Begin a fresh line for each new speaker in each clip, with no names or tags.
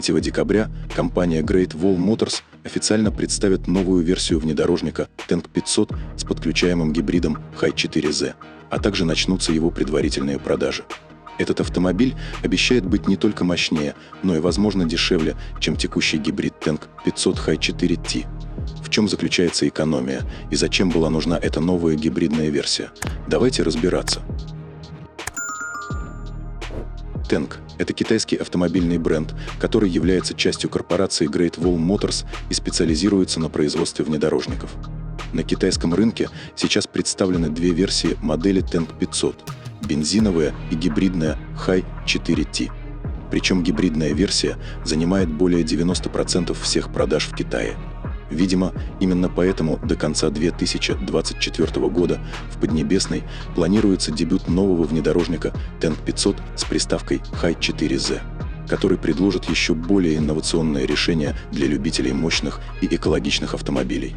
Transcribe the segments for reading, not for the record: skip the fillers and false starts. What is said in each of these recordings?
3 декабря компания Great Wall Motors официально представит новую версию внедорожника Tank 500 с подключаемым гибридом Hi4Z, а также начнутся его предварительные продажи. Этот автомобиль обещает быть не только мощнее, но и, возможно, дешевле, чем текущий гибрид Tank 500 Hi4T. В чем заключается экономия и зачем была нужна эта новая гибридная версия? Давайте разбираться. Tank – это китайский автомобильный бренд, который является частью корпорации Great Wall Motors и специализируется на производстве внедорожников. На китайском рынке сейчас представлены две версии модели Tank 500 – бензиновая и гибридная Hi4T. Причем гибридная версия занимает более 90% всех продаж в Китае. Видимо, именно поэтому до конца 2024 года в Поднебесной планируется дебют нового внедорожника Tank 500 с приставкой Hi4Z, который предложит еще более инновационное решение для любителей мощных и экологичных автомобилей.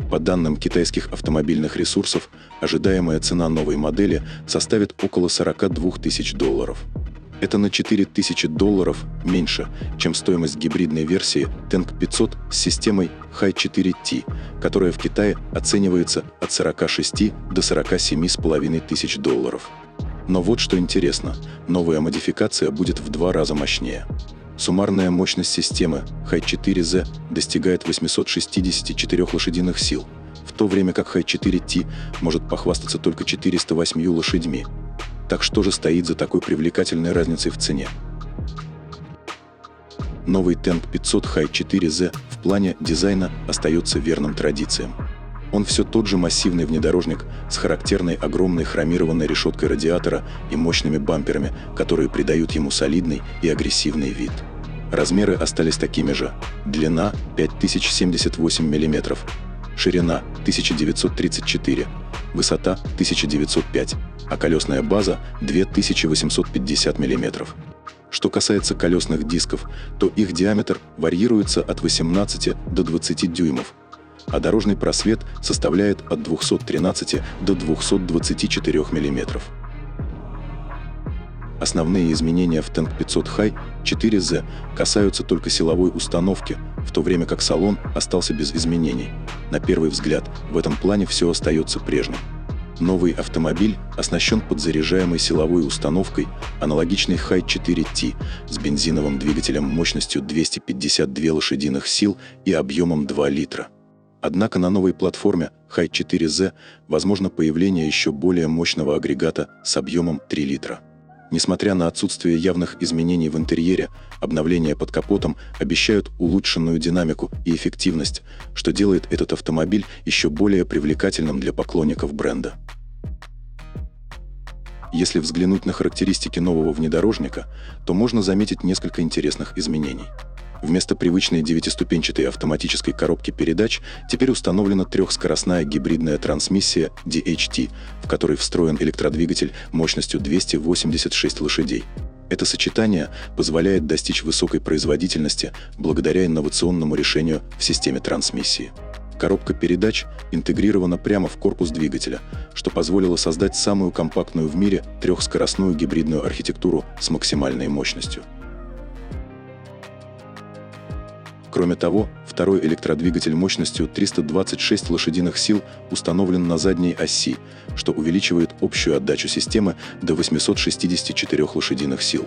По данным китайских автомобильных ресурсов, ожидаемая цена новой модели составит около $42 тысяч. Это на $4000 меньше, чем стоимость гибридной версии Tank 500 с системой Hi4T, которая в Китае оценивается от $46 до $47,5 тысяч. Но вот что интересно, новая модификация будет в 2 раза мощнее. Суммарная мощность системы Hi4Z достигает 864 лошадиных сил, в то время как Hi4T может похвастаться только 408 лошадьми. Так что же стоит за такой привлекательной разницей в цене? Новый Tank 500 Hi4Z в плане дизайна остается верным традициям. Он все тот же массивный внедорожник с характерной огромной хромированной решеткой радиатора и мощными бамперами, которые придают ему солидный и агрессивный вид. Размеры остались такими же. Длина 5078 мм, ширина 1934, высота 1905, а колесная база 2850 мм. Что касается колесных дисков, то их диаметр варьируется от 18 до 20 дюймов, а дорожный просвет составляет от 213 до 224 мм. Основные изменения в Tank 500 Hi4Z касаются только силовой установки, в то время как салон остался без изменений. На первый взгляд, в этом плане все остается прежним. Новый автомобиль оснащен подзаряжаемой силовой установкой, аналогичной Hi4T, с бензиновым двигателем мощностью 252 лошадиных сил и объемом 2 литра. Однако на новой платформе Hi4Z возможно появление еще более мощного агрегата с объемом 3 литра. Несмотря на отсутствие явных изменений в интерьере, обновления под капотом обещают улучшенную динамику и эффективность, что делает этот автомобиль еще более привлекательным для поклонников бренда. Если взглянуть на характеристики нового внедорожника, то можно заметить несколько интересных изменений. Вместо привычной 9-ступенчатой автоматической коробки передач теперь установлена трехскоростная гибридная трансмиссия DHT, в которой встроен электродвигатель мощностью 286 лошадей. Это сочетание позволяет достичь высокой производительности благодаря инновационному решению в системе трансмиссии. Коробка передач интегрирована прямо в корпус двигателя, что позволило создать самую компактную в мире трехскоростную гибридную архитектуру с максимальной мощностью. Кроме того, второй электродвигатель мощностью 326 лошадиных сил установлен на задней оси, что увеличивает общую отдачу системы до 864 лошадиных сил.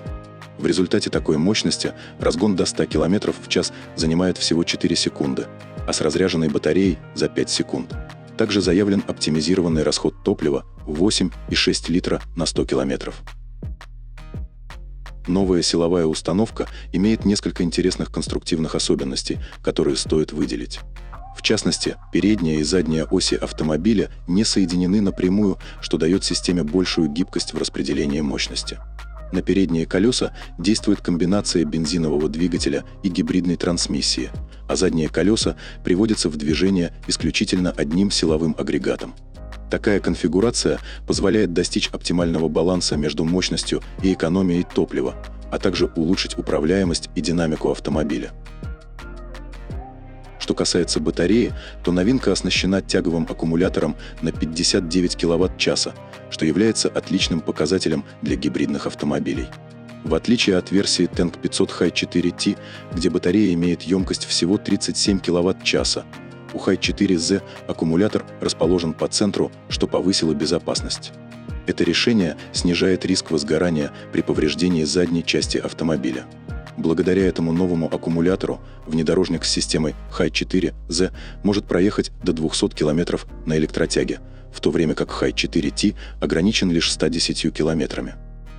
В результате такой мощности разгон до 100 км в час занимает всего 4 секунды, а с разряженной батареей за 5 секунд. Также заявлен оптимизированный расход топлива 8,6 литра на 100 км. Новая силовая установка имеет несколько интересных конструктивных особенностей, которые стоит выделить. В частности, передняя и задняя оси автомобиля не соединены напрямую, что дает системе большую гибкость в распределении мощности. На передние колеса действует комбинация бензинового двигателя и гибридной трансмиссии, а задние колеса приводятся в движение исключительно одним силовым агрегатом. Такая конфигурация позволяет достичь оптимального баланса между мощностью и экономией топлива, а также улучшить управляемость и динамику автомобиля. Что касается батареи, то новинка оснащена тяговым аккумулятором на 59 кВт-часа, что является отличным показателем для гибридных автомобилей. В отличие от версии Tank 500 High 4T, где батарея имеет емкость всего 37 кВт-часа, у High 4Z аккумулятор расположен по центру, что повысило безопасность. Это решение снижает риск возгорания при повреждении задней части автомобиля. Благодаря этому новому аккумулятору внедорожник с системой High 4Z может проехать до 200 км на электротяге, в то время как High 4T ограничен лишь 110 км.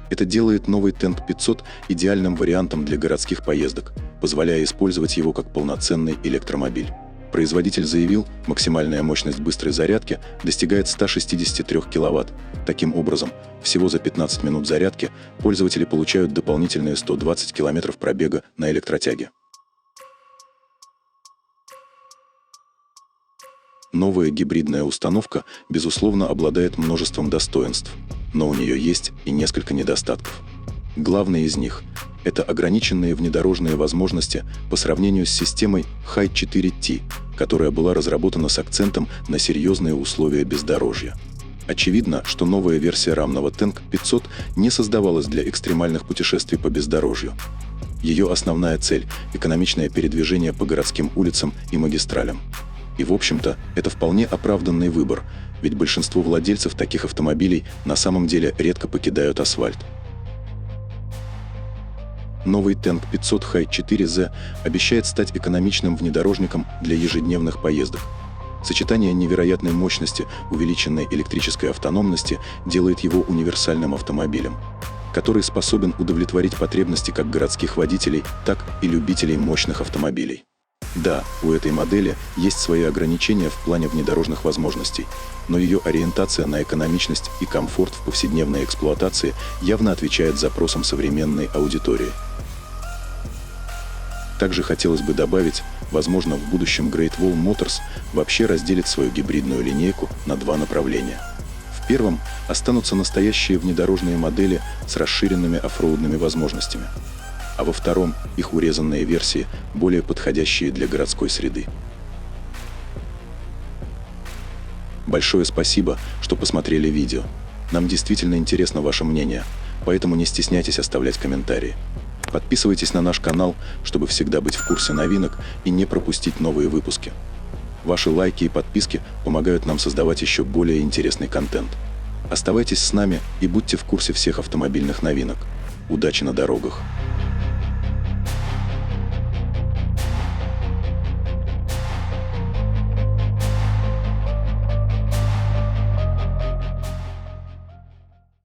Это делает новый Tank 500 идеальным вариантом для городских поездок, позволяя использовать его как полноценный электромобиль. Производитель заявил, максимальная мощность быстрой зарядки достигает 163 кВт. Таким образом, всего за 15 минут зарядки пользователи получают дополнительные 120 км пробега на электротяге. Новая гибридная установка, безусловно, обладает множеством достоинств, но у нее есть и несколько недостатков. Главный из них – это ограниченные внедорожные возможности по сравнению с системой High 4T, которая была разработана с акцентом на серьезные условия бездорожья. Очевидно, что новая версия рамного Tank 500 не создавалась для экстремальных путешествий по бездорожью. Ее основная цель – экономичное передвижение по городским улицам и магистралям. И, в общем-то, это вполне оправданный выбор, ведь большинство владельцев таких автомобилей на самом деле редко покидают асфальт. Новый Tank 500 High 4Z обещает стать экономичным внедорожником для ежедневных поездок. Сочетание невероятной мощности, увеличенной электрической автономности делает его универсальным автомобилем, который способен удовлетворить потребности как городских водителей, так и любителей мощных автомобилей. Да, у этой модели есть свои ограничения в плане внедорожных возможностей, но ее ориентация на экономичность и комфорт в повседневной эксплуатации явно отвечает запросам современной аудитории. Также хотелось бы добавить, возможно, в будущем Great Wall Motors вообще разделит свою гибридную линейку на два направления. В первом останутся настоящие внедорожные модели с расширенными оффроудными возможностями, а во втором — их урезанные версии, более подходящие для городской среды. Большое спасибо, что посмотрели видео. Нам действительно интересно ваше мнение, поэтому не стесняйтесь оставлять комментарии. Подписывайтесь на наш канал, чтобы всегда быть в курсе новинок и не пропустить новые выпуски. Ваши лайки и подписки помогают нам создавать еще более интересный контент. Оставайтесь с нами и будьте в курсе всех автомобильных новинок. Удачи на дорогах!